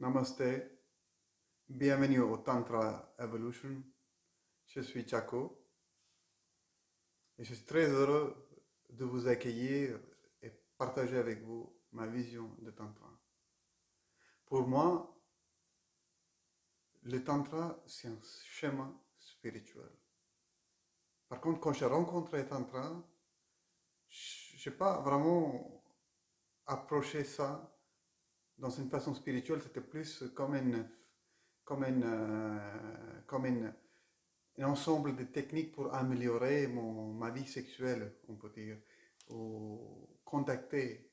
Namaste, bienvenue au Tantra Evolution. Je suis Chaco et je suis très heureux de vous accueillir et partager avec vous ma vision de Tantra. Pour moi, le Tantra, c'est un schéma spirituel. Par contre, quand j'ai rencontré Tantra, je n'ai pas vraiment approché ça dans une façon spirituelle, c'était plus comme une, comme une un ensemble de techniques pour améliorer ma vie sexuelle, on peut dire, ou contacter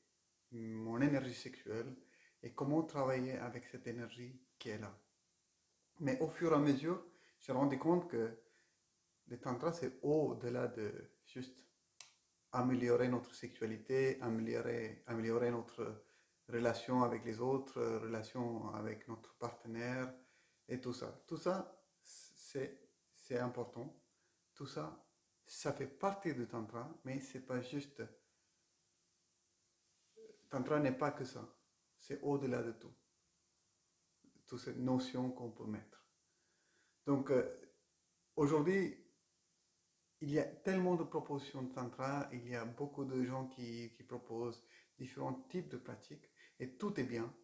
mon énergie sexuelle et comment travailler avec cette énergie qui est là. Mais au fur et à mesure, je me rendu compte que le tantra, c'est au-delà de juste améliorer notre sexualité, améliorer notre relation avec les autres, relation avec notre partenaire et tout ça. Tout ça, c'est important. Tout ça, ça fait partie du tantra, mais c'est pas juste. Tantra n'est pas que ça. C'est au-delà de tout. Toutes ces notions qu'on peut mettre. Donc, aujourd'hui, il y a tellement de propositions de tantra, il y a beaucoup de gens qui proposent différents types de pratiques, et tout est bien,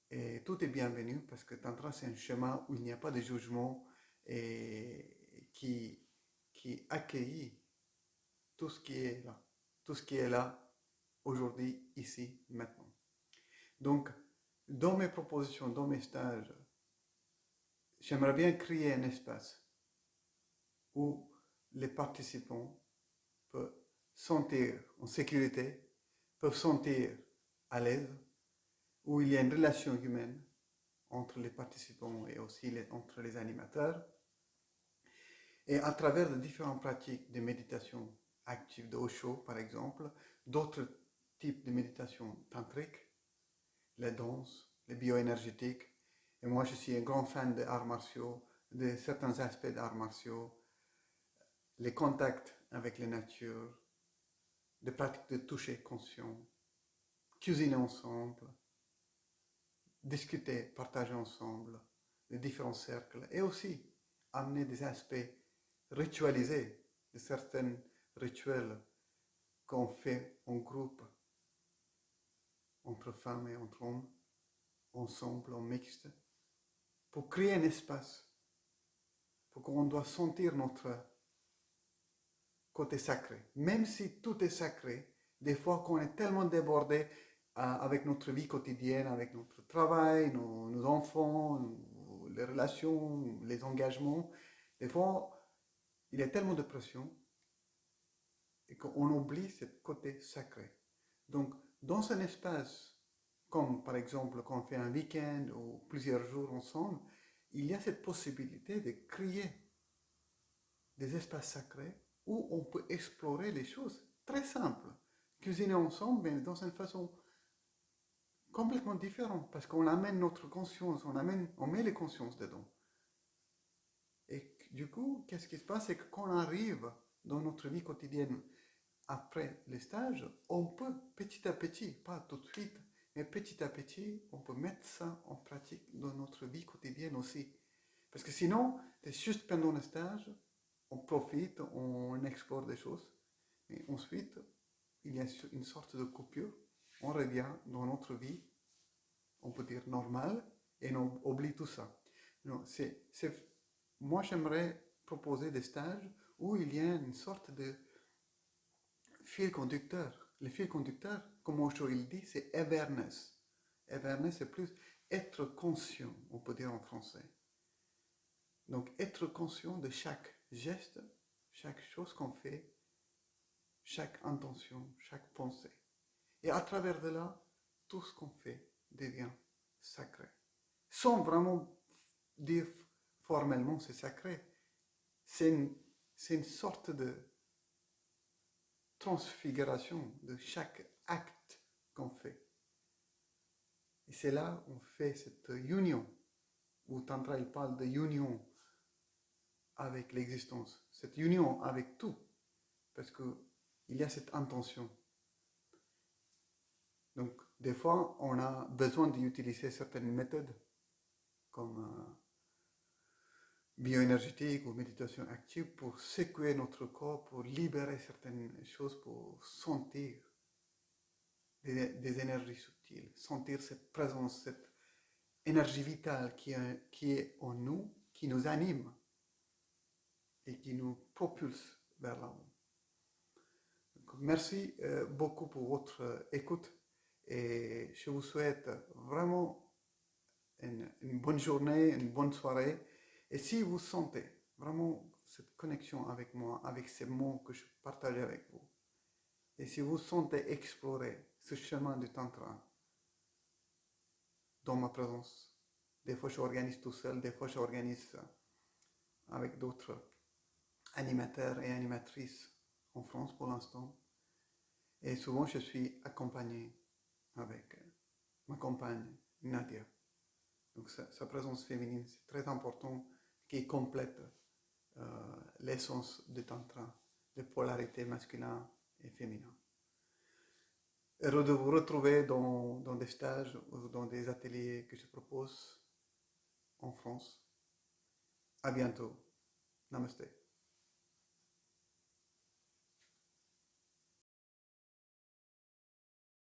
et tout est bienvenu, parce que tantra, c'est un chemin où il n'y a pas de jugement, et qui accueille tout ce qui est là, tout ce qui est là, aujourd'hui, ici, maintenant. Donc, dans mes propositions, dans mes stages, j'aimerais bien créer un espace où les participants peuvent sentir en sécurité, peuvent sentir à l'aise, où il y a une relation humaine entre les participants et aussi entre les animateurs. Et à travers de différentes pratiques de méditation active de Osho, par exemple, d'autres types de méditation tantrique, la danse, les bioénergétiques. Et moi, je suis un grand fan des arts martiaux, de certains aspects d'arts martiaux, les contacts avec la nature, des pratiques de toucher conscient, cuisiner ensemble, discuter, partager ensemble, les différents cercles, et aussi amener des aspects ritualisés de certains rituels qu'on fait en groupe, entre femmes et entre hommes, ensemble, en mixte, pour créer un espace, pour qu'on doit sentir notre côté sacré. Même si tout est sacré, des fois qu'on est tellement débordé avec notre vie quotidienne, avec notre travail, nos enfants, les relations, les engagements, des fois, il y a tellement de pression et qu'on oublie ce côté sacré. Donc, dans un espace, comme par exemple quand on fait un week-end ou plusieurs jours ensemble, il y a cette possibilité de créer des espaces sacrés où on peut explorer les choses très simples. Cuisiner ensemble, mais dans une façon complètement différente, parce qu'on amène notre conscience, on met les consciences dedans. Et du coup, qu'est-ce qui se passe? C'est que quand on arrive dans notre vie quotidienne après les stages, on peut petit à petit, pas tout de suite, mais petit à petit, on peut mettre ça en pratique dans notre vie quotidienne aussi. Parce que sinon, c'est juste pendant le stage, on profite, on explore des choses, mais ensuite, il y a une sorte de coupure, on revient dans notre vie, on peut dire normale, et on oublie tout ça. Non, moi, j'aimerais proposer des stages où il y a une sorte de fil conducteur. Le fil conducteur, comme Osho il dit, c'est awareness. Awareness, c'est plus être conscient, on peut dire en français. Donc, être conscient de chaque geste, chaque chose qu'on fait, chaque intention, chaque pensée. Et à travers de là, tout ce qu'on fait devient sacré. Sans vraiment dire formellement c'est sacré. C'est une sorte de transfiguration de chaque acte qu'on fait. Et c'est là où on fait cette union, où Tantra il parle de union avec l'existence, cette union avec tout, parce qu'il y a cette intention. Donc, des fois, on a besoin d'utiliser certaines méthodes comme bioénergétique ou méditation active pour secouer notre corps, pour libérer certaines choses, pour sentir des énergies subtiles, sentir cette présence, cette énergie vitale qui est en nous, qui nous anime et qui nous propulse vers l'avant. Merci beaucoup pour votre écoute et je vous souhaite vraiment une bonne journée, une bonne soirée. Et si vous sentez vraiment cette connexion avec moi, avec ces mots que je partage avec vous, et si vous sentez explorer ce chemin du tantra dans ma présence, des fois je organise tout seul, des fois je organise avec d'autres animateurs et animatrices en France pour l'instant. Et souvent je suis accompagné avec ma compagne Nadia. Donc sa présence féminine, c'est très important, qui complète l'essence du tantra, de polarité masculin et féminin. Heureux de vous retrouver dans des stages ou dans des ateliers que je propose en France. À bientôt. Namaste.